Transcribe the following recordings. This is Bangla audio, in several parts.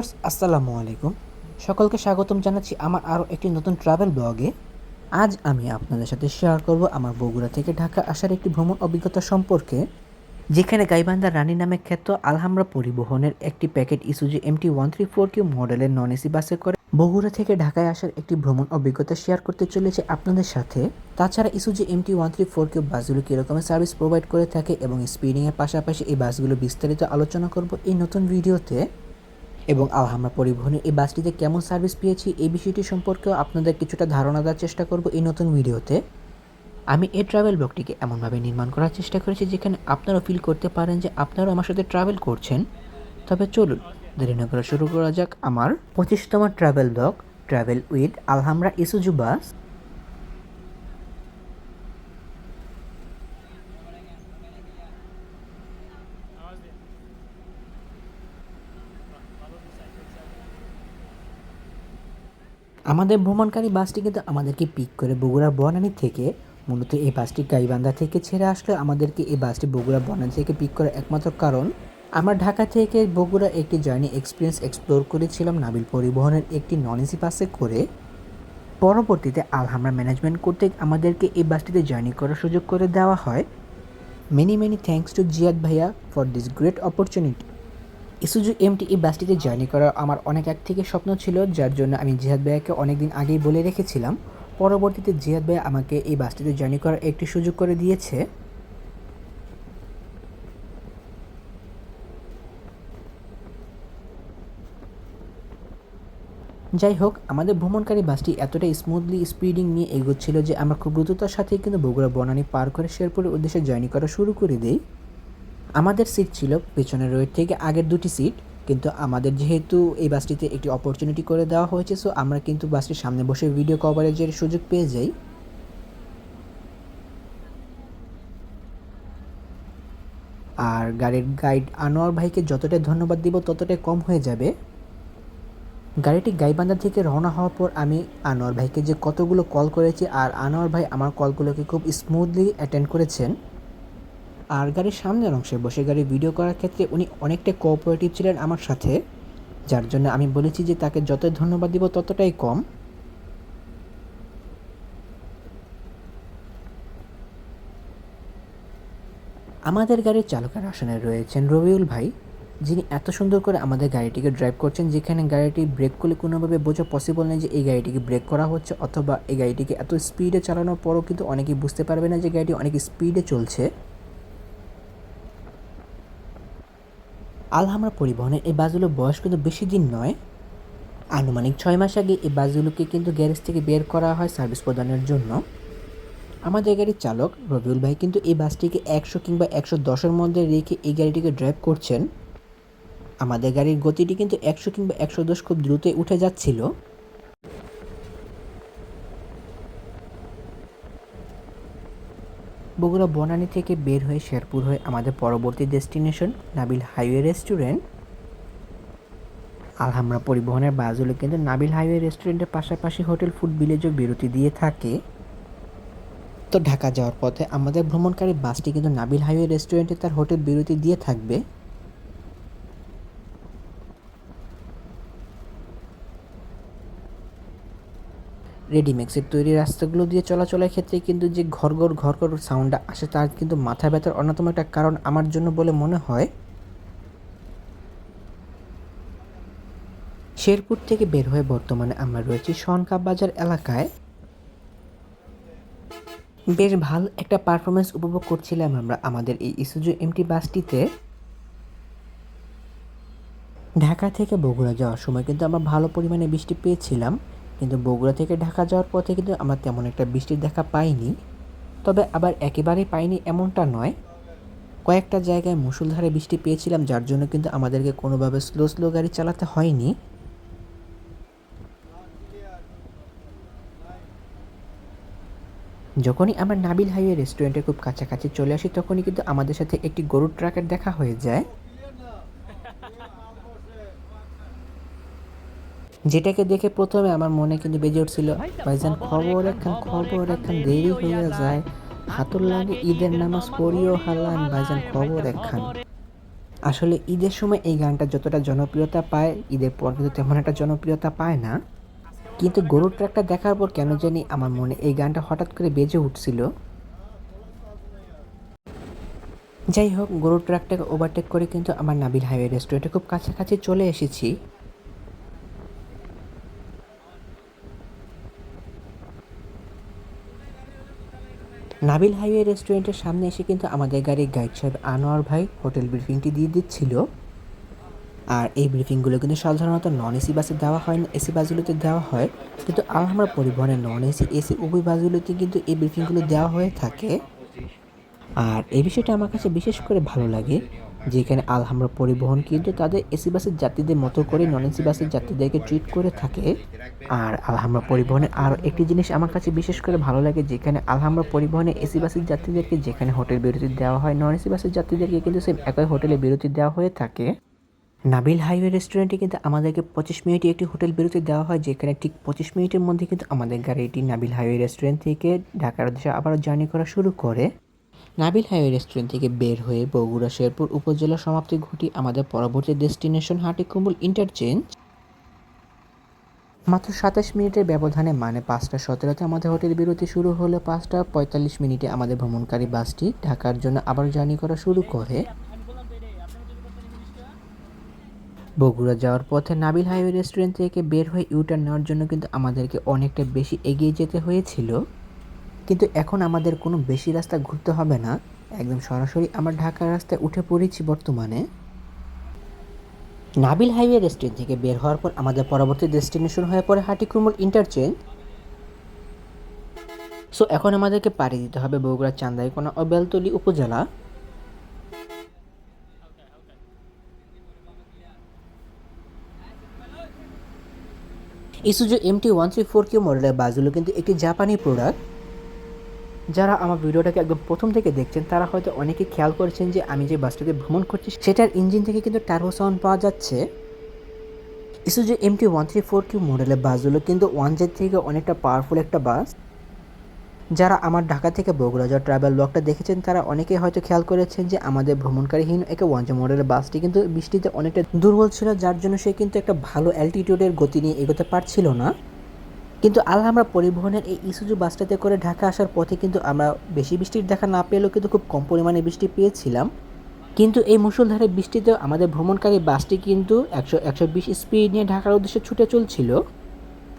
ভিউয়ার্স আসসালামু আলাইকুম। সকলকে স্বাগতম জানাচ্ছি আমার আরও একটি নতুন ট্রাভেল ব্লগে। আজ আমি আপনাদের সাথে শেয়ার করব আমার বগুড়া থেকে ঢাকা আসার একটি ভ্রমণ অভিজ্ঞতা সম্পর্কে, যেখানে গাইবান্ধা রানী নামে খ্যাত আলহামরা পরিবহনের একটি প্যাকেট ইসুজু MT-134Q মডেলের নন এসি বাসে করে বগুড়া থেকে ঢাকায় আসার একটি ভ্রমণ অভিজ্ঞতা শেয়ার করতে চলেছে আপনাদের সাথে। তাছাড়া ইসুজু MT-134Q বাসগুলো কীরকম সার্ভিস প্রোভাইড করে থাকে এবং স্পিডিংয়ের পাশাপাশি এই বাসগুলো বিস্তারিত আলোচনা করব এই নতুন ভিডিওতে। এবং আলহামরা পরিবহনের এই বাসটিতে কেমন সার্ভিস পেয়েছি এই বিষয়টি সম্পর্কেও আপনাদের কিছুটা ধারণা দেওয়ার চেষ্টা করব এই নতুন ভিডিওতে। আমি এই ট্রাভেল ব্লগটিকে এমনভাবে নির্মাণ করার চেষ্টা করেছি যেখানে আপনারাও ফিল করতে পারেন যে আপনারাও আমার সাথে ট্রাভেল করছেন। তবে চলুন দেরি না করে শুরু করা যাক আমার 25তম travel blog, travel with Alhamra Isuzu bus. আমাদের ভ্রমণকারী বাসটি কিন্তু আমাদেরকে পিক করে বগুড়া বনানী থেকে। মূলত এই বাসটি গাইবান্ধা থেকে ছেড়ে আসলে আমাদেরকে এই বাসটি বগুড়া বনানী থেকে পিক করার একমাত্র কারণ, আমরা ঢাকা থেকে বগুড়া একটি জার্নি এক্সপিরিয়েন্স এক্সপ্লোর করেছিলাম নাবিল পরিবহনের একটি নন এসি বাসে করে। পরবর্তীতে আলহামরা ম্যানেজমেন্ট কর্তৃক আমাদেরকে এই বাসটিতে জার্নি করার সুযোগ করে দেওয়া হয়। মেনি থ্যাঙ্কস টু জিয়াদ ভাইয়া for this great opportunity. Isuzu MT এই বাসটিতে জার্নি করার আমার অনেক আগ থেকে স্বপ্ন ছিল, যার জন্য আমি জিহাদ ভাইয়াকে অনেকদিন আগেই বলে রেখেছিলাম। পরবর্তীতে জিহাদ ভাইয়া আমাকে এই বাসটিতে জার্নি করার একটি সুযোগ করে দিয়েছে। যাই হোক, আমাদের ভ্রমণকারী বাসটি এতটাই স্মুথলি স্পিডিং নিয়ে এগোচ্ছিল যে আমরা খুব দ্রুততার সাথেই কিন্তু বগুড়া বনানী পার করে শেরপুরের উদ্দেশ্যে জার্নি করা শুরু করে দিই। আমাদের সিট ছিল পেছনের রোয়ের থেকে আগের দুটি সিট, কিন্তু আমাদের যেহেতু এই বাসটিতে একটি অপরচুনিটি করে দেওয়া হয়েছে, সো আমরা কিন্তু বাসটির সামনে বসে ভিডিও কভারেজের সুযোগ পেয়ে যাই। আর গাড়ির গাইড আনোয়ার ভাইকে যতটাই ধন্যবাদ দিব ততটাই কম হয়ে যাবে। গাড়িটি গাইবান্ধা থেকে রওনা হওয়ার পর আমি আনোয়ার ভাইকে যে কতগুলো কল করেছি, আর আনোয়ার ভাই আমার কলগুলোকে খুব স্মুথলি অ্যাটেন্ড করেছেন। আর গাড়ির সামনের অংশে বসে গাড়ি ভিডিও করার ক্ষেত্রে উনি অনেকটা কোঅপারেটিভ ছিলেন আমার সাথে, যার জন্য আমি বলেছি যে তাকে যতই ধন্যবাদ দিব ততটাই কম। আমাদের গাড়ির চালকের আসনে রয়েছেন রবিউল ভাই, যিনি এত সুন্দর করে আমাদের গাড়িটিকে ড্রাইভ করছেন, যেখানে গাড়িটি ব্রেক করলে কোনোভাবে বোঝা পসিবল নেই যে এই গাড়িটিকে ব্রেক করা হচ্ছে, অথবা এই গাড়িটিকে এত স্পিডে চালানোর পরও কিন্তু অনেকেই বুঝতে পারবে না যে গাড়িটি অনেক স্পিডে চলছে। আলহামরা পরিবহনের এই বাসগুলোর বয়স কিন্তু বেশি দিন নয়, আনুমানিক 6 মাস আগে এই বাসগুলোকে কিন্তু গ্যারেজ থেকে বের করা হয় সার্ভিস প্রদানের জন্য। আমাদের গাড়ির চালক রবিউল ভাই কিন্তু এই বাসটিকে 100 কিংবা 110-এর মধ্যে রেখে এই গাড়িটিকে ড্রাইভ করছেন। আমাদের গাড়ির গতিটি কিন্তু 100 কিংবা 110 খুব দ্রুতই উঠে যাচ্ছিল। বগুড়া বনানী থেকে বের হয়ে শেরপুর হয়ে আমাদের পরবর্তী ডেস্টিনেশন নাবিল হাইওয়ে রেস্টুরেন্ট। আলহামরা পরিবহনের বাসগুলো কিন্তু নাবিল হাইওয়ে রেস্টুরেন্টের পাশাপাশি হোটেল ফুড ভিলেজও বিরতি দিয়ে থাকে। তো ঢাকা যাওয়ার পথে আমাদের ভ্রমণকারী বাসটি কিন্তু নাবিল হাইওয়ে রেস্টুরেন্টে তার হোটেল বিরতি দিয়ে থাকবে। রেডিমেক্সের তৈরি রাস্তাগুলো দিয়ে চলাচলের ক্ষেত্রে কিন্তু যে ঘর সাউন্ডটা আসে, তার কিন্তু মাথা ব্যথার অন্যতম একটা কারণ আমার জন্য বলে মনে হয়। শেরপুর থেকে বের হয়ে বর্তমানে আমরা রয়েছি শনকাপ বাজার এলাকায়। বেশ ভালো একটা পারফরমেন্স উপভোগ করছিলাম আমরা আমাদের এই ইসুজু এমটি বাসটিতে। ঢাকা থেকে বগুড়া যাওয়ার সময় কিন্তু আমরা ভালো পরিমাণে বৃষ্টি পেয়েছিলাম, কিন্তু বগুড়া থেকে ঢাকা যাওয়ার পথে কিন্তু আমরা তেমন একটা বৃষ্টির দেখা পাইনি। তবে আবার একেবারেই পাইনি এমনটা নয়, কয়েকটা জায়গায় মুষলধারে বৃষ্টি পেয়েছিলাম, যার জন্য কিন্তু আমাদেরকে কোনোভাবে স্লো গাড়ি চালাতে হয়নি। যখনই আমরা নাবিল হাইওয়ে রেস্টুরেন্টের খুব কাছাকাছি চলে আসি, তখনই কিন্তু আমাদের সাথে একটি গরুর ট্রাকের দেখা হয়ে যায়, যেটাকে দেখে প্রথমে আমার মনে কিন্তু বেজে উঠছিল, ভাইজান খবর একখান দেরি হইয়া যায়, হাতুর লাগে ঈদের নামাজ পড়িও হালান, ভাইজান খবর একখান। আসলে ঈদের সময় এই গানটা যতটা জনপ্রিয়তা পায়, ঈদের পর কিন্তু তেমন একটা জনপ্রিয়তা পায় না। কিন্তু গরুর ট্রাকটা দেখার পর কেন জানি আমার মনে এই গানটা হঠাৎ করে বেজে উঠছিল। যাই হোক, গরুর ট্রাকটাকে ওভারটেক করে কিন্তু আমার নাবিল হাইওয়ে রেস্টুরেন্টে খুব কাছাকাছি চলে এসেছি। নাবিল হাইওয়ে রেস্টুরেন্টের সামনে এসে কিন্তু আমাদের গাড়ির গাইড সাহেব আনোয়ার ভাই হোটেল ব্রিফিংটি দিয়ে দিচ্ছিল। আর এই ব্রিফিংগুলো কিন্তু সাধারণত নন এসি বাসে দেওয়া হয় না, এসি বাসগুলোতে দেওয়া হয়। কিন্তু আলহামরা পরিবহনের নন এসি, এসি উভয় বাসগুলোতে কিন্তু এই ব্রিফিংগুলো দেওয়া হয়ে থাকে। আর এই বিষয়টা আমার কাছে বিশেষ করে ভালো লাগে, যেখানে আলহামরা পরিবহন কিন্তু তাদের এসি বাসের যাত্রীদের মতো করে নন এসি বাসের যাত্রীদেরকে ট্রিট করে থাকে। আর আলহামরা পরিবহনের আরও একটি জিনিস আমার কাছে বিশেষ করে ভালো লাগে, যেখানে আলহামরা পরিবহনে এসি বাসের যাত্রীদেরকে যেখানে হোটেল বিরতি দেওয়া হয়, নন এসি বাসের যাত্রীদেরকে কিন্তু সেম একই হোটেলে বিরতি দেওয়া হয়ে থাকে। নাবিল হাইওয়ে রেস্টুরেন্টে কিন্তু আমাদেরকে 25 মিনিটে একটি হোটেল বিরতি দেওয়া হয়, যেখানে ঠিক 25 মিনিটের মধ্যে কিন্তু আমাদের গাড়িটি নাবিল হাইওয়ে রেস্টুরেন্ট থেকে ঢাকার উদ্দেশ্যে আবারও জার্নি করা শুরু করে। নাবিল হাইওয়ে রেস্টুরেন্ট থেকে বের হয়ে বগুড়া শেরপুর উপজেলা সমাপ্তি ঘটি আমাদের পরবর্তী ডেস্টিনেশন হাটিকুমুল ইন্টারচেঞ্জ। মাত্র 27 মিনিটের ব্যবধানে মানে 5টা 17-তে আমাদের হোটেল বিরতি শুরু হলে 5টা 45 মিনিটে আমাদের ভ্রমণকারী বাসটি ঢাকার জন্য আবার জার্নি করা শুরু করে। বগুড়া যাওয়ার পথে নাবিল হাইওয়ে রেস্টুরেন্ট থেকে বের হয়ে ইউটার্ন নেওয়ার জন্য কিন্তু আমাদেরকে অনেকটা বেশি এগিয়ে যেতে হয়েছিল। কিন্তু এখন আমাদের কোনো বেশি রাস্তা ঘুরতে হবে না, একদম সরাসরি আমরা ঢাকার রাস্তায় উঠে পড়েছি বর্তমানে। নাবিল হাইওয়ে রেস্টুরেন্ট থেকে বের হওয়ার পর আমাদের পরবর্তী ডেস্টিনেশন হয়ে পড়ে হাটিকুমুল ইন্টারচেঞ্জ। সো এখন আমাদেরকে পাড়ি দিতে হবে বগুড়ার চান্দাইকোনা ও বেলতলী উপজেলা। ইসুজু MT-134Q মডেলের বাসগুলো কিন্তু একটি জাপানি প্রোডাক্ট। যারা আমার ভিডিওটাকে একদম প্রথম থেকে দেখছেন তারা হয়তো অনেকে খেয়াল করেছেন যে আমি যে বাসটাতে ভ্রমণ করছি সেটার ইঞ্জিন থেকে কিন্তু টার্বো সাউন্ড পাওয়া যাচ্ছে। ইসুজু MT-134Q মডেলের বাসগুলো কিন্তু 1J থেকে অনেকটা পাওয়ারফুল একটা বাস। যারা আমার ঢাকা থেকে বগুড়া যাওয়ার ট্রাভেল ব্লগটা দেখেছেন তারা অনেকেই হয়তো খেয়াল করেছেন যে আমাদের ভ্রমণকারীহীন একে 1J মডেলের বাসটি কিন্তু বৃষ্টিতে অনেকটা দুর্বল ছিল, যার জন্য সে কিন্তু একটা ভালো অ্যালটিটিউডের গতি নিয়ে এগোতে পারছিল না। কিন্তু আমরা পরিবহনের এই ইসুজু বাসটাতে করে ঢাকা আসার পথে কিন্তু আমরা বেশি বৃষ্টির দেখা না পেলেও কিন্তু খুব কম পরিমাণে বৃষ্টি পেয়েছিলাম। কিন্তু এই মুষলধারে বৃষ্টিতেও আমাদের ভ্রমণকারী বাসটি কিন্তু 120 স্পিড নিয়ে ঢাকার উদ্দেশ্যে ছুটে চলছিল।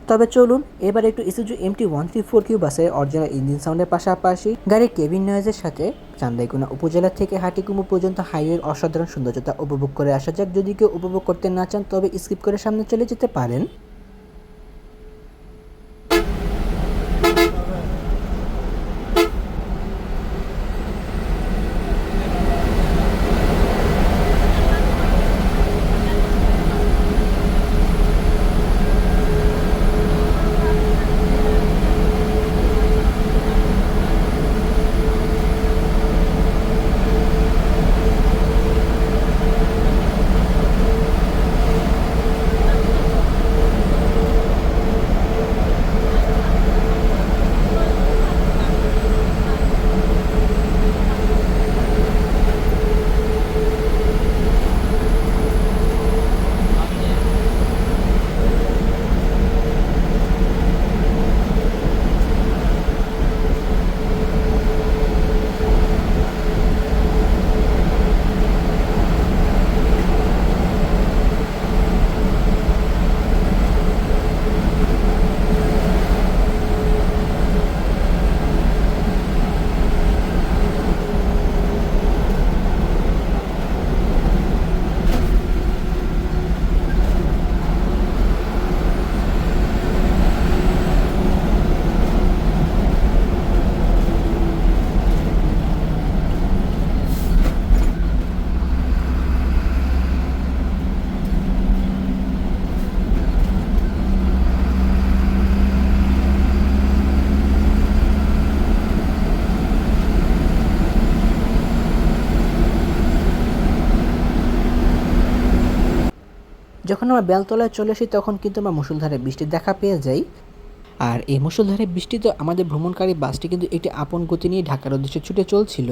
তবে চলুন এবার একটু ইসুজু MT-134Q বাসের অরিজিনাল ইঞ্জিন সাউন্ডের পাশাপাশি গাড়ির কেবিন নয়েজের সাথে চান্দাইকোনা উপজেলা থেকে হাটিকুমু পর্যন্ত হাইওয়ের অসাধারণ সৌন্দর্যতা উপভোগ করে আসা যাক। যদি কেউ উপভোগ করতে না চান তবে স্কিপ করে সামনে চলে যেতে পারেন। যখন আমরা বেলতলায় চলে আসি তখন কিন্তু আমরা মুষলধারে বৃষ্টির দেখা পেয়ে যাই। আর এই মুষলধারে বৃষ্টিতে আমাদের ভ্রমণকারী বাসটি কিন্তু একটি আপন গতি নিয়ে ঢাকার উদ্দেশ্যে ছুটে চলছিল।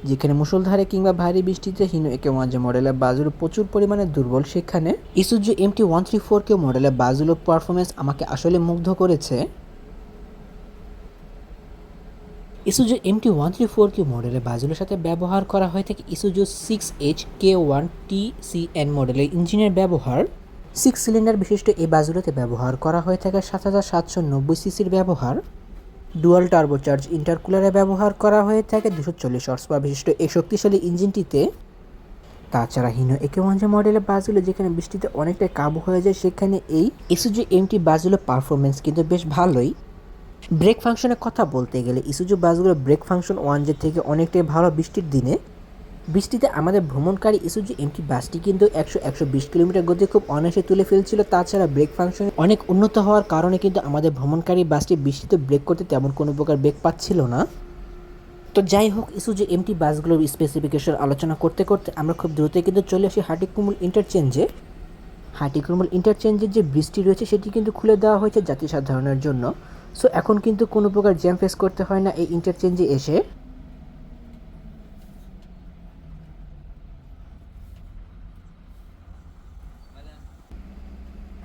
যেখানে মুষলধারে কিংবা ভারী বৃষ্টিতে হিনো একে যে মডেলের বাসগুলো প্রচুর পরিমাণে দুর্বল, সেখানে ইসুজু MT-134 মডেলের বাসগুলোর পারফরমেন্স আমাকে আসলে মুগ্ধ করেছে। ইসুজু MT-134 মডেলের বাসগুলোর সাথে ব্যবহার করা হয়ে থাকে ইসুজু 6HK1 TCN মডেলের ইঞ্জিনের ব্যবহার। 6 সিলিন্ডার বিশিষ্ট এই বাসগুলোতে ব্যবহার করা হয়ে থাকে 7790 সিসির ব্যবহার। ডুয়াল টার্বোচার্জ ইন্টারকুলারে ব্যবহার করা হয়ে থাকে 240 হর্স পাওয়ার বিশিষ্ট এই শক্তিশালী ইঞ্জিনটিতে। তাছাড়া হিনো একে মডেলের বাসগুলো যেখানে বৃষ্টিতে অনেকটাই কাবু হয়ে যায়, সেখানে এই ইসুজু MT বাসগুলোর পারফরমেন্স কিন্তু বেশ ভালোই। ব্রেক ফাংশনের কথা বলতে গেলে ইসুজু বাসগুলোর ব্রেক ফাংশন 1J থেকে অনেকটাই ভালো। বৃষ্টির দিনে বৃষ্টিতে আমাদের ভ্রমণকারী ইসুজু MT বাসটি কিন্তু 100-120 কিলোমিটার গতি খুব অনায়াসে তুলে ফেলছিল। তাছাড়া ব্রেক ফাংশন অনেক উন্নত হওয়ার কারণে কিন্তু আমাদের ভ্রমণকারী বাসটি বৃষ্টিতে ব্রেক করতে তেমন কোনো প্রকার ব্রেক পাচ্ছিল না। তো যাই হোক, ইসুজু MT বাসগুলোর স্পেসিফিকেশন আলোচনা করতে করতে আমরা খুব দ্রুতই কিন্তু চলে আসি হাটিকুমুল ইন্টারচেঞ্জে। হাটিকুমুল ইন্টারচেঞ্জের যে ব্রিজটি রয়েছে সেটি কিন্তু খুলে দেওয়া হয়েছে যাত্রী সাধারণের জন্য। সো এখন কিন্তু কোনো প্রকার জ্যাম ফেস করতে হয় না এই ইন্টারচেঞ্জে এসে।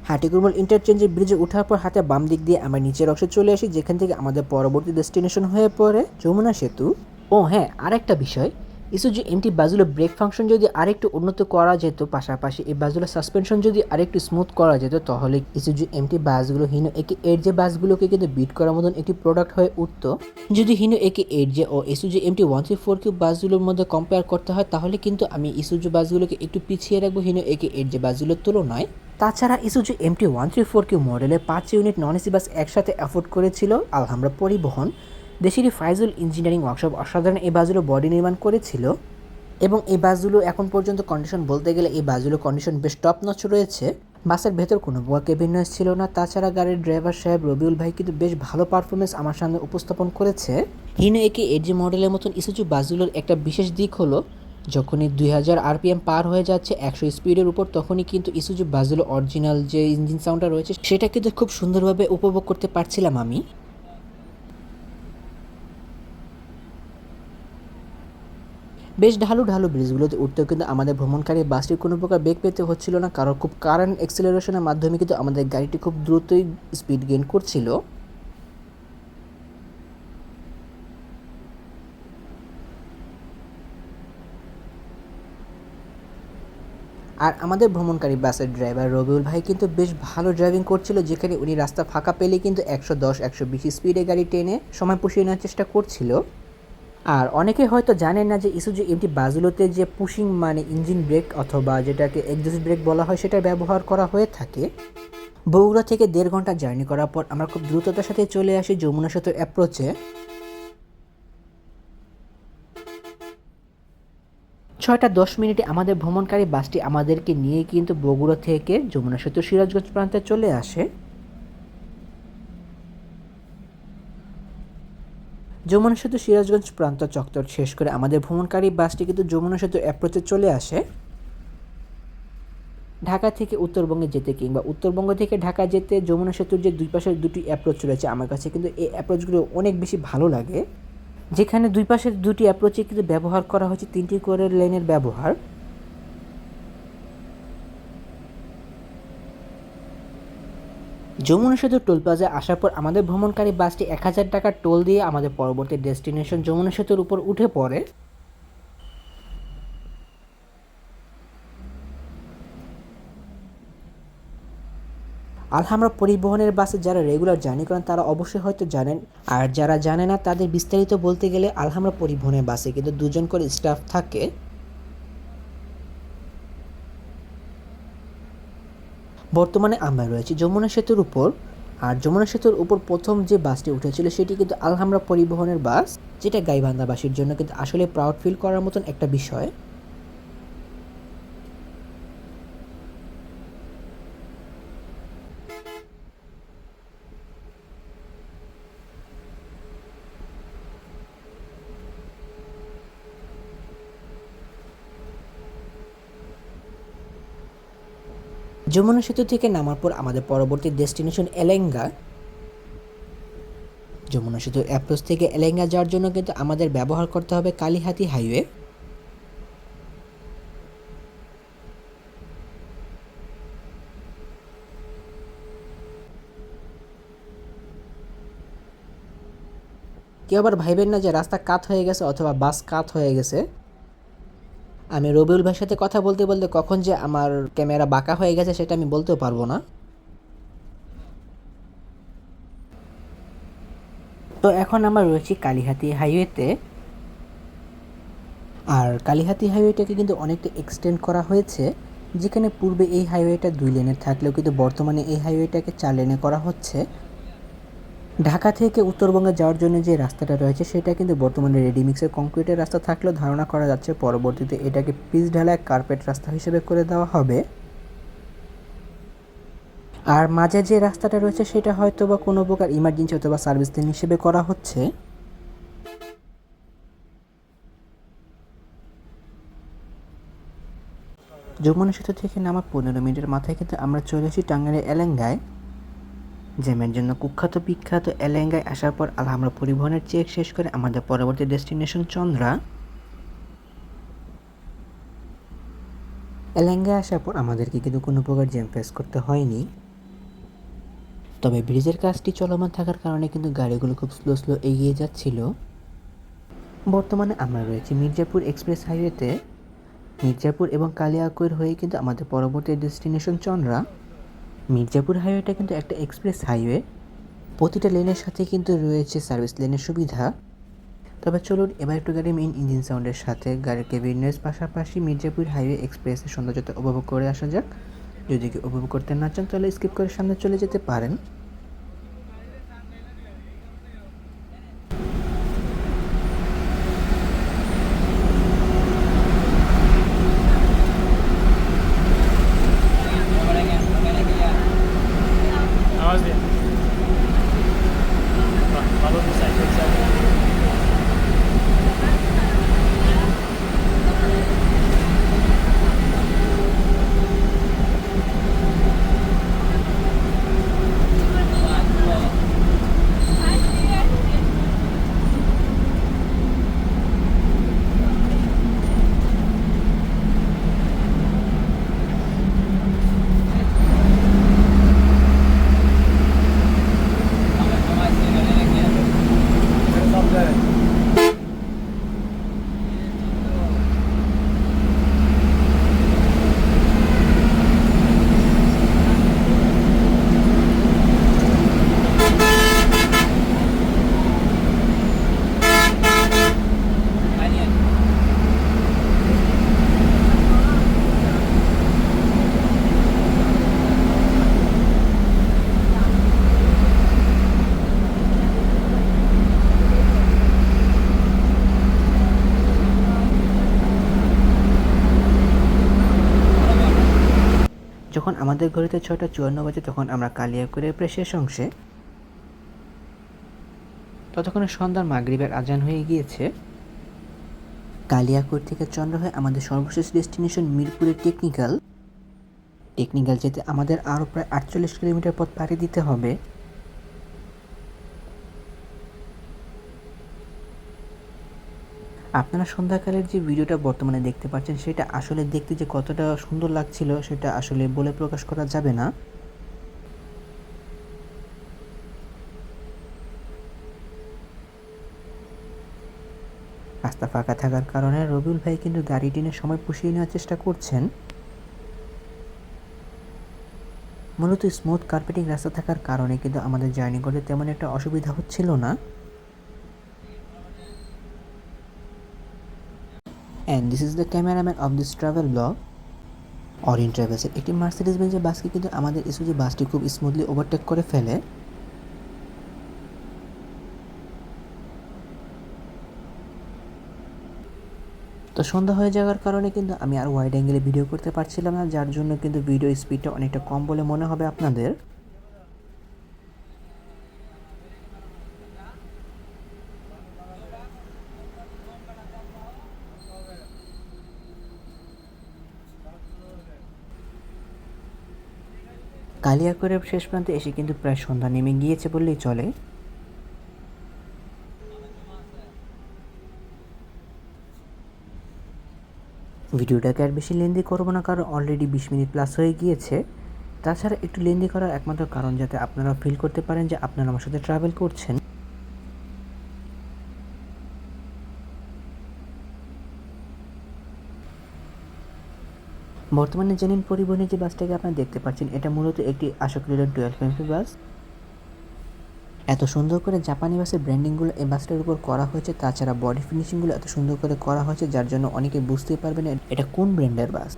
হাটিকুমুল ইন্টারচেঞ্জের ব্রিজে ওঠার পর হাতে বাম দিক দিয়ে আমরা নিচের অংশে চলে আসি, যেখান থেকে আমাদের পরবর্তী ডেস্টিনেশন হয়ে পড়ে যমুনা সেতু। ও হ্যাঁ, আরেকটা বিষয়, ইসুজু MT বাসগুলোর ব্রেক ফাংশন যদি আরেকটু উন্নত করা যেত, পাশাপাশি এই বাসগুলোর সাসপেনশন যদি আরেকটু স্মুথ করা যেত, তাহলে ইসুজু MT বাসগুলো হিনো একে যে বাসগুলোকে কিন্তু বিট করার মতন একটি প্রোডাক্ট হয়ে উঠত। যদি হিনো যে ও ইসুজু MT-134 বাসগুলোর মধ্যে কম্পেয়ার করতে হয়, তাহলে কিন্তু আমি ইসুজু বাসগুলোকে একটু পিছিয়ে রাখবো হিনো যে বাসগুলোর তুলনায়। তাছাড়া ইসুজু MT-134 মডেলে 5 ইউনিট নন এসি বাস একসাথে অ্যাফোর্ড করেছিল আলহামরা পরিবহন। দেশেরই ফাইজুল ইঞ্জিনিয়ারিং ওয়ার্কশপ অসাধারণ এই বাসগুলো বডি নির্মাণ করেছিল, এবং এই বাসগুলো এখন পর্যন্ত কন্ডিশন বলতে গেলে এই বাসগুলোর কন্ডিশন বেশ টপ নচ রয়েছে। বাসের ভেতর কোনো প্রকার কেবিন নয়েজ ছিল না। তাছাড়া গাড়ির ড্রাইভার সাহেব রবিউল ভাই কিন্তু বেশ ভালো পারফরমেন্স আমার সামনে উপস্থাপন করেছে। হিনো যে মডেলের মতন ইসুজু বাসগুলোর একটা বিশেষ দিক হলো, যখনই 2000 RPM পার হয়ে যাচ্ছে 100 স্পিডের উপর, তখনই কিন্তু ইসুজু বাসগুলো অরিজিনাল যে ইঞ্জিন সাউন্ডটা রয়েছে সেটা কিন্তু খুব সুন্দরভাবে উপভোগ করতে পারছিলাম আমি। বেশ ঢালু ব্রিজগুলোতে উঠতেও কিন্তু আমাদের ভ্রমণকারী বাসটির কোনো প্রকার বেগ পেতে হচ্ছিল না, কারণ খুব কারেন্ট এক্সেলারেশনের মাধ্যমে কিন্তু আমাদের গাড়িটি খুব দ্রুতই স্পিড গেইন করছিল। আর আমাদের ভ্রমণকারী বাসের ড্রাইভার রবিউল ভাই কিন্তু বেশ ভালো ড্রাইভিং করছিল, যেখানে উনি রাস্তা ফাঁকা পেলে কিন্তু 110-120 স্পিডে গাড়ি টেনে সময় পুষিয়ে নেওয়ার চেষ্টা করছিল। আর অনেকে হয়তো জানেন না যে ইসুজু MT বাসগুলোতে যে পুশিং মানে ইঞ্জিন ব্রেক অথবা যেটাকে এক্সস্ট ব্রেক বলা হয় সেটা ব্যবহার করা হয়ে থাকে। বগুড়া থেকে 1.5 ঘন্টা জার্নি করার পর আমরা খুব দ্রুততার সাথে চলে আসি যমুনা সেতুর অ্যাপ্রোচে। 6:10 আমাদের ভ্রমণকারী বাসটি আমাদেরকে নিয়ে কিন্তু বগুড়া থেকে যমুনা সেতু সিরাজগঞ্জ প্রান্তে চলে আসে। যমুনা সেতু সিরাজগঞ্জ প্রান্ত চত্বর শেষ করে আমাদের ভ্রমণকারী বাসটি কিন্তু যমুনা সেতু অ্যাপ্রোচে চলে আসে। ঢাকা থেকে উত্তরবঙ্গে যেতে কিংবা উত্তরবঙ্গ থেকে ঢাকা যেতে যমুনা সেতুর যে দুই পাশের দুটি অ্যাপ্রোচ রয়েছে, আমার কাছে কিন্তু এই অ্যাপ্রোচগুলো অনেক বেশি ভালো লাগে, যেখানে দুই পাশের দুটি অ্যাপ্রোচে কিন্তু ব্যবহার করা হয়েছে 3টি করে লেনের ব্যবহার। যমুনা সেতু টোল প্লাজায় আসার পর আমাদের ভ্রমণকারী বাসটি 1000 টাকার টোল দিয়ে আমাদের পরবর্তী ডেস্টিনেশন যমুনা সেতুর উপর উঠে পড়ে। আলহামরা পরিবহনের বাসে যারা রেগুলার জার্নি করেন তারা অবশ্যই হয়তো জানেন, আর যারা জানে না তাদের বিস্তারিত বলতে গেলে আলহামরা পরিবহনের বাসে কিন্তু 2 জন করে স্টাফ থাকে। বর্তমানে আমরা রয়েছি যমুনা সেতুর উপর, আর যমুনা সেতুর উপর প্রথম যে বাসটি উঠেছিল সেটি কিন্তু আলহামরা পরিবহনের বাস, যেটা গাইবান্ধাবাসীর জন্য কিন্তু আসলে প্রাউড ফিল করার মতন একটা বিষয়। যমুনা সেতু থেকে নামার পর আমাদের পরবর্তী ডেস্টিনেশন এলেঙ্গা। যমুনা সেতুর অ্যাপ্রোচ থেকে এলেঙ্গা যাওয়ার জন্য কিন্তু আমাদের ব্যবহার করতে হবে কালিহাতী হাইওয়ে। কেউ আবার ভাইবেন না যে রাস্তা কাত হয়ে গেছে অথবা বাস কাত হয়ে গেছে। আমি রবিউল ভাইয়ের সাথে কথা বলতে বলতে কখন যে আমার ক্যামেরা বাঁকা হয়ে গেছে সেটা আমি বলতেও পারবো না। তো এখন আমরা রয়েছি কালিহাতী হাইওয়েতে। আর কালিহাতী হাইওয়েটাকে কিন্তু অনেকটা এক্সটেন্ড করা হয়েছে, যেখানে পূর্বে এই হাইওয়েটা 2 লেনের থাকলেও কিন্তু বর্তমানে এই হাইওয়েটাকে 4 লেনে করা হচ্ছে। ঢাকা থেকে উত্তরবঙ্গে যাওয়ার জন্য যে রাস্তাটা রয়েছে সেটা কিন্তু বর্তমানে রেডিমিক্সের কংক্রিটের রাস্তা থাকলেও ধারণা করা যাচ্ছে পরবর্তীতে এটাকে পিচ ঢালাই কার্পেট রাস্তা হিসেবে করে দেওয়া হবে। আর মাঝে যে রাস্তাটা রয়েছে সেটা হয়তো বা কোনো প্রকার ইমার্জেন্সি অথবা সার্ভিস লেন হিসেবে করা হচ্ছে। যমুনা সেতু থেকে নামার 15 মিনিটের মাথায় কিন্তু আমরা চলে আসি টাঙ্গাইলের এলেঙ্গায়। জ্যামের জন্য কুখ্যাত বিখ্যাত এলেঙ্গায় আসার পর আমরা পরিবহনের চেক শেষ করে আমাদের পরবর্তী ডেস্টিনেশন চন্দ্রা। এলেঙ্গায় আসার পর আমাদেরকে কিন্তু কোনো প্রকার জ্যাম ফেস করতে হয়নি, তবে ব্রিজের কাজটি চলমান থাকার কারণে কিন্তু গাড়িগুলো খুব স্লো এগিয়ে যাচ্ছিল। বর্তমানে আমরা রয়েছি মির্জাপুর এক্সপ্রেস হাইওয়েতে। মির্জাপুর এবং কালিয়াকৈর হয়ে কিন্তু আমাদের পরবর্তী ডেস্টিনেশন চন্দ্রা। মির্জাপুর হাইওয়েটা কিন্তু একটা এক্সপ্রেস হাইওয়ে, প্রতিটা লেনের সাথে কিন্তু রয়েছে সার্ভিস লেনের সুবিধা। তবে চলুন এবার একটু গাড়ি মেইন ইঞ্জিন সাউন্ডের সাথে গাড়ির কেবিন নয়েজ পাশাপাশি মির্জাপুর হাইওয়ে এক্সপ্রেসের সৌন্দর্যতা উপভোগ করে আসা যাক। যদি কেউ উপভোগ করতে না চান তাহলে স্কিপ করে সামনে চলে যেতে পারেন। आवाज दे बाबा को साइकिल से যখন আমাদের ঘড়িতে 6:54 বাজে তখন আমরা কালিয়াকৈরের প্রায় শেষ অংশে। ততক্ষণে সন্ধ্যার মাগরিবের আজান হয়ে গিয়েছে। কালিয়াকৈর থেকে চন্দ্রা হয়ে আমাদের সর্বশেষ ডেস্টিনেশন মিরপুরের টেকনিক্যাল যেতে আমাদের আরও প্রায় 48 কিলোমিটার পথ পাড়ি দিতে হবে। আপনারা সন্ধ্যাকালের যে ভিডিওটা বর্তমানে দেখতে পাচ্ছেন সেটা আসলে দেখতে যে কতটা সুন্দর লাগছিল সেটা আসলে বলে প্রকাশ করা যাবে না। রাস্তা ফাঁকা থাকার কারণে রবিউল ভাই কিন্তু গাড়ি টেনে সময় পুষিয়ে নেওয়ার চেষ্টা করছেন। মূলত স্মুথ কার্পেটিং রাস্তা থাকার কারণে কিন্তু আমাদের জার্নি করতে তেমন একটা অসুবিধা হচ্ছিল না। And this is the cameraman of this travel vlog. Orin ট্রাভেলসের একটি মার্সিডিজ বেঞ্জের বাসকে কিন্তু আমাদের ইসুজু বাসটি খুব স্মুথলি ওভারটেক করে ফেলে। তো সন্ধ্যা হয়ে যাওয়ার কারণে কিন্তু আমি আর ওয়াইড অ্যাঙ্গেলে ভিডিও করতে পারছিলাম না, যার জন্য কিন্তু ভিডিও স্পিডটা অনেকটা কম বলে মনে হবে আপনাদের। কালিয়াকৈরের শেষ প্রান্তে এসে কিন্তু প্রায় সন্ধ্যা নেমে গিয়েছে বললেই চলে। ভিডিওটাকে আর বেশি লেন্দি করবো না, কারণ অলরেডি 20 মিনিট প্লাস হয়ে গিয়েছে। তাছাড়া একটু লেন্দি করার একমাত্র কারণ যাতে আপনারা ফিল করতে পারেন যে আপনারা আমার সাথে ট্রাভেল করছেন। বর্তমানে জেনিন পরিবহনের যে বাসটাকে আপনারা দেখতে পাচ্ছেন, এটা মূলত একটি আশোক লেল্যান্ড 12 এমপি বাস। এত সুন্দর করে জাপানি বাসের ব্র্যান্ডিংগুলো এই বাসটার উপর করা হয়েছে, তাছাড়া বডি ফিনিশিংগুলো এত সুন্দর করে করা হয়েছে যার জন্য অনেকে বুঝতেই পারবেন না এটা কোন ব্র্যান্ডের বাস।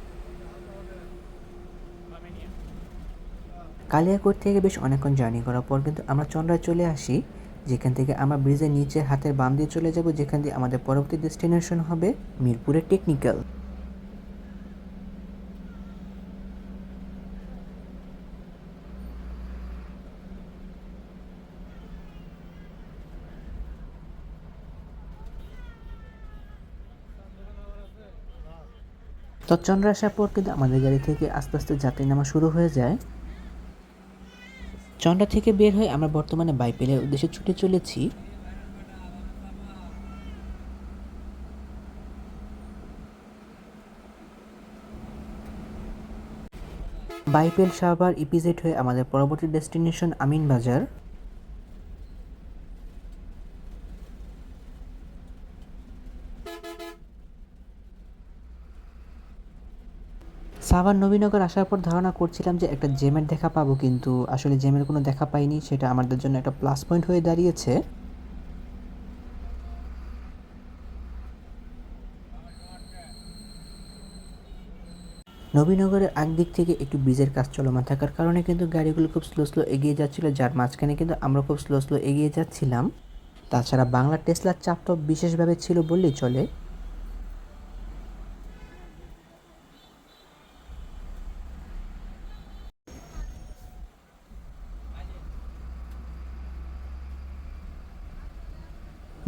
কালিয়াকৈর থেকে বেশ অনেকক্ষণ জার্নি করার পর কিন্তু আমরা চন্দ্রায় চলে আসি, যেখান থেকে আমরা ব্রিজের নিচে হাতের বাম দিয়ে চলে যাব, যেখান দিয়ে আমাদের পরবর্তী ডেস্টিনেশন হবে মিরপুরের টেকনিক্যাল। তো চন্দ্রা আসার পর কিন্তু আমাদের গাড়ি থেকে আস্তে আস্তে যাত্রী নামা শুরু হয়ে যায়। চন্দ্রা থেকে বের হয়ে আমরা বর্তমানে বাইপেলের উদ্দেশ্যে ছুটে চলেছি। বাইপেল সাভার ইপিজেড হয়ে আমাদের পরবর্তী ডেস্টিনেশন আমিনবাজার। সাভার নবীনগর আসার পর ধারণা করছিলাম যে একটা জেমের দেখা পাবো, কিন্তু আসলে জেমের কোনো দেখা পাইনি। সেটা আমাদের জন্য একটা প্লাস পয়েন্ট হয়ে দাঁড়িয়েছে। নবীনগরের একদিক থেকে একটু ব্রিজের কাজ চলমান থাকার কারণে কিন্তু গাড়িগুলো খুব স্লো স্লো এগিয়ে যাচ্ছিল, যার মাঝখানে কিন্তু আমরা খুব স্লো স্লো এগিয়ে যাচ্ছিলাম। তাছাড়া বাংলা টেসলার চাপটা বিশেষভাবে ছিল বললেই চলে।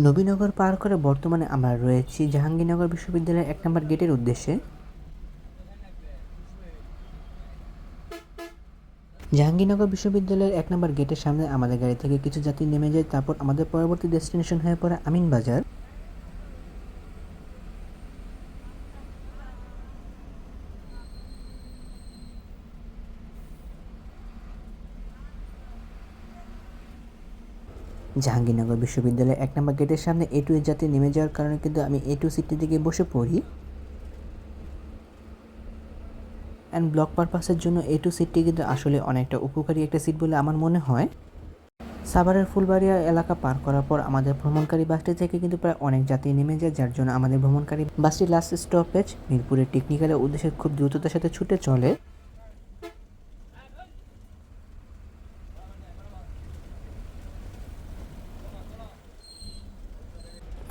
নবীনগর পার করে বর্তমানে আমরা রয়েছি জাহাঙ্গীরনগর বিশ্ববিদ্যালয়ের 1 নম্বর গেটের উদ্দেশ্যে। জাহাঙ্গীরনগর বিশ্ববিদ্যালয়ের 1 নম্বর গেটের সামনে আমাদের গাড়ি থেকে কিছু যাত্রী নেমে যায়, তারপর আমাদের পরবর্তী ডেস্টিনেশন হয়ে পড়ে আমিনবাজার। জাহাঙ্গীরনগর বিশ্ববিদ্যালয়ের 1 নম্বর গেটের সামনে A2 এর যাত্রী নেমে যাওয়ার কারণে কিন্তু আমি A2 সিটটি দিকে বসে পড়ি। অ্যান্ড ব্লক পারপাসের জন্য A2 সিটটি কিন্তু আসলে অনেকটা উপকারী একটা সিট বলে আমার মনে হয়। সাভারের ফুলবাড়িয়া এলাকা পার করার পর আমাদের ভ্রমণকারী বাসটি থেকে কিন্তু প্রায় অনেক যাত্রী নেমে যায়, যার জন্য আমাদের ভ্রমণকারী বাসটি লাস্ট স্টপেজ মিরপুরের টেকনিক্যালের উদ্দেশ্যে খুব দ্রুততার সাথে ছুটে চলে।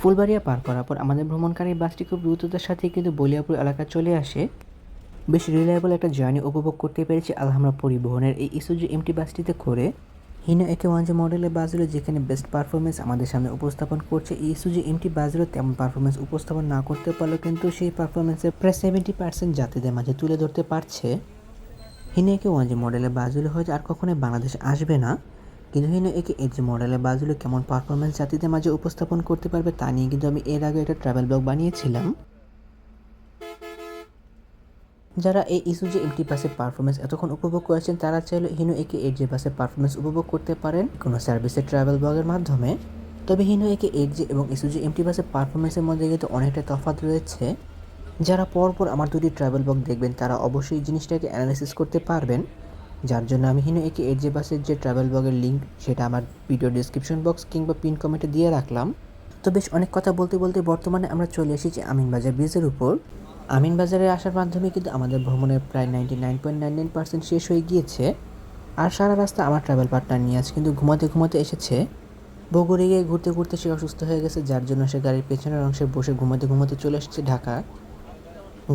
ফুলবাড়িয়া পার করার পর আমাদের ভ্রমণকারী বাসটি খুব দ্রুততার সাথে কিন্তু বলিয়াপুর এলাকায় চলে আসে। বেশ রিলায়েবল একটা জার্নি উপভোগ করতে পেরেছি আলহামরা পরিবহনের এই ইসুজু এমটি বাসটিতে করে। হিনো একে 1 মডেলের বাসগুলো যেখানে বেস্ট পারফরমেন্স আমাদের সামনে উপস্থাপন করছে, এই ইসুজু এমটি বাসগুলো তেমন পারফরমেন্স উপস্থাপন না করতে পারলেও কিন্তু সেই পারফরমেন্সের প্রায় 70% যাত্রীদের মাঝে তুলে ধরতে পারছে। হিনো একে 1 মডেলের বাসগুলো হয়তো আর কখনোই বাংলাদেশে আসবে না, কিন্তু হিনো একে 8 মডেলের বাসগুলো কেমন পারফরমেন্স যাত্রীদের মাঝে উপস্থাপন করতে পারবে তা নিয়ে কিন্তু আমি এর আগে একটা ট্রাভেল ব্লগ বানিয়েছিলাম। যারা এই ইসুজু এমটি বাসের পারফরমেন্স এতক্ষণ উপভোগ করেছেন তারা চাইলে হিনো একে 8 বাসের পারফরমেন্স উপভোগ করতে পারেন কোনো সার্ভিসের ট্রাভেল ব্লগের মাধ্যমে। তবে হিনো একে 8 এবং ইসুজু এমটি বাসের পারফরমেন্সের মধ্যে কিন্তু অনেকটা তফাৎ রয়েছে। যারা পরপর আমার দুটি ট্রাভেল ব্লগ দেখবেন তারা অবশ্যই এই জিনিসটাকে অ্যানালাইসিস করতে পারবেন, যার জন্য আমি হিনো একে 8 বাসের যে ট্রাভেল ব্লগের লিঙ্ক সেটা আমার ভিডিও ডিসক্রিপশন বক্স কিংবা পিন কমেন্টে দিয়ে রাখলাম। তো বেশ অনেক কথা বলতে বলতে বর্তমানে আমরা চলে এসেছি আমিনবাজার ব্রিজের উপর। আমিনবাজারে আসার মাধ্যমে কিন্তু আমাদের ভ্রমণের প্রায় 99.99% শেষ হয়ে গিয়েছে। আর সারা রাস্তা আমার ট্রাভেল পার্টনার নিয়ে আজ কিন্তু ঘুমাতে ঘুমাতে এসেছে। বগুড়ে গিয়ে ঘুরতে ঘুরতে সে অসুস্থ হয়ে গেছে, যার জন্য সে গাড়ির পেছনের অংশে বসে ঘুমাতে ঘুমাতে চলে এসেছে ঢাকা।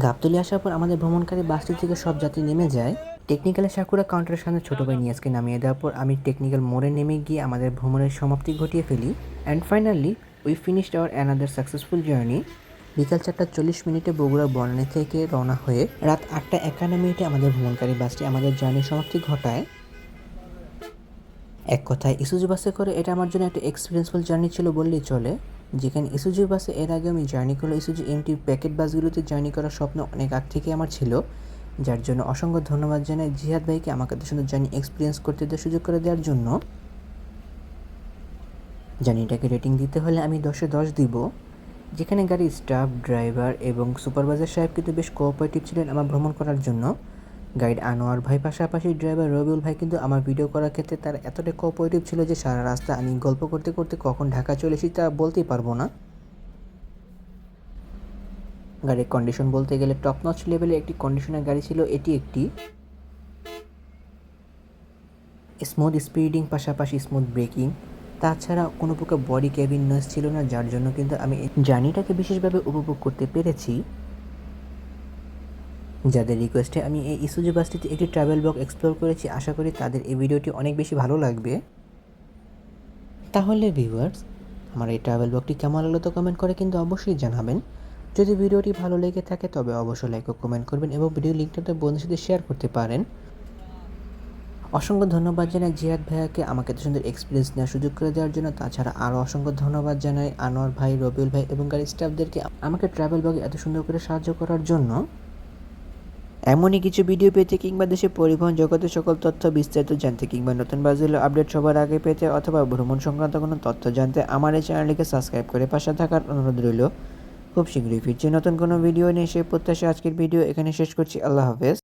গাবতলী আসার পর আমাদের ভ্রমণকারী বাসটি থেকে সব যাত্রী নেমে যায়। টেকনিক্যালের সাকুরা কাউন্টারের সামনে ছোটো ভাই নিয়াজকে নামিয়ে দেওয়ার পর আমি টেকনিক্যাল মোড়ে নেমে গিয়ে আমাদের ভ্রমণের সমাপ্তি ঘটিয়ে ফেলি। And finally we finished hour another successful journey. বিকাল 4:40 বগুড়ার বনানী থেকে রওনা হয়ে রাত 8:51 আমাদের ভ্রমণকারী বাসটি আমাদের জার্নির সমাপ্তি ঘটায়। এক কথায় ইসুজু বাসে করে এটা আমার জন্য একটা এক্সপিরিয়েন্সফুল জার্নি ছিল বললেই চলে। যেখানে ইসুজু বাসে এর আগে আমি জার্নি করলে ইসুজু এমটি প্যাকেট বাসগুলোতে জার্নি করার স্বপ্ন অনেক আগ থেকে আমার ছিল, যার জন্য অসংখ্য ধন্যবাদ জানাই জিহাদ ভাইকে আমাকে এত সুন্দর জার্নি এক্সপিরিয়েন্স করতে দেওয়ার সুযোগ করে দেওয়ার জন্য। জার্নিটাকে রেটিং দিতে হলে আমি 10-এ 10 দিব, যেখানে গাড়ির স্টাফ, ড্রাইভার এবং সুপারভাইজার সাহেব কিন্তু বেশ কোঅপারেটিভ ছিলেন আমার ভ্রমণ করার জন্য। গাইড আনোয়ার ভাই পাশাপাশি ড্রাইভার রবিউল ভাই কিন্তু আমার ভিডিও করার ক্ষেত্রে তারা এতটাই কোঅপারেটিভ ছিল যে সারা রাস্তা আমি গল্প করতে করতে কখন ঢাকা চলে এসেছি তা বলতেই পারবো না। গাড়ির কন্ডিশন বলতে গেলে টপ নচ লেভেলের একটি কন্ডিশনের গাড়ি ছিল এটি। একটি স্মুথ স্পিডিং পাশাপাশি স্মুথ ব্রেকিং, তাছাড়া কোনো প্রকার বডি ক্যাবিন নয়েজ ছিল না, যার জন্য কিন্তু আমি এই জার্নিটাকে বিশেষভাবে উপভোগ করতে পেরেছি। যাদের রিকোয়েস্টে আমি এই ইসুজু বাসটিতে একটি ট্রাভেল ব্লগ এক্সপ্লোর করেছি, আশা করি তাদের এই ভিডিওটি অনেক বেশি ভালো লাগবে। তাহলে ভিউয়ার্স, আমার এই ট্রাভেল ব্লগটি কেমন লাগলো তো কমেন্ট করে কিন্তু অবশ্যই জানাবেন। যদি ভিডিওটি ভালো লেগে থাকে তবে অবশ্যই লাইক ও কমেন্ট করবেন এবং ভিডিও লিঙ্কটা বন্ধুদের সাথে শেয়ার করতে পারেন। অসংখ্য ধন্যবাদ জানাই জিহাদ ভাইয়াকে আমাকে এত সুন্দর এক্সপিরিয়েন্স নেওয়ার সুযোগ করে দেওয়ার জন্য। তাছাড়া আরও অসংখ্য ধন্যবাদ জানাই আনোয়ার ভাই, রবিউল ভাই এবং গাড়ির স্টাফদেরকে আমাকে ট্রাভেল ব্লগে এত সুন্দর করে সাহায্য করার জন্য। এমনই কিছু ভিডিও পেতে কিংবা দেশের পরিবহন জগতের সকল তথ্য বিস্তারিত জানতে কিংবা নতুন বাসগুলো আপডেট সবার আগে পেতে অথবা ভ্রমণ সংক্রান্ত কোনো তথ্য জানতে আমার এই চ্যানেলটিকে সাবস্ক্রাইব করে পাশে থাকার অনুরোধ রইল। খুব শীঘ্রই ফিরছি নতুন কোনো ভিডিও নিয়ে, সেই প্রত্যাশা আজকের ভিডিও এখানে শেষ করছি। আল্লাহ হাফেজ।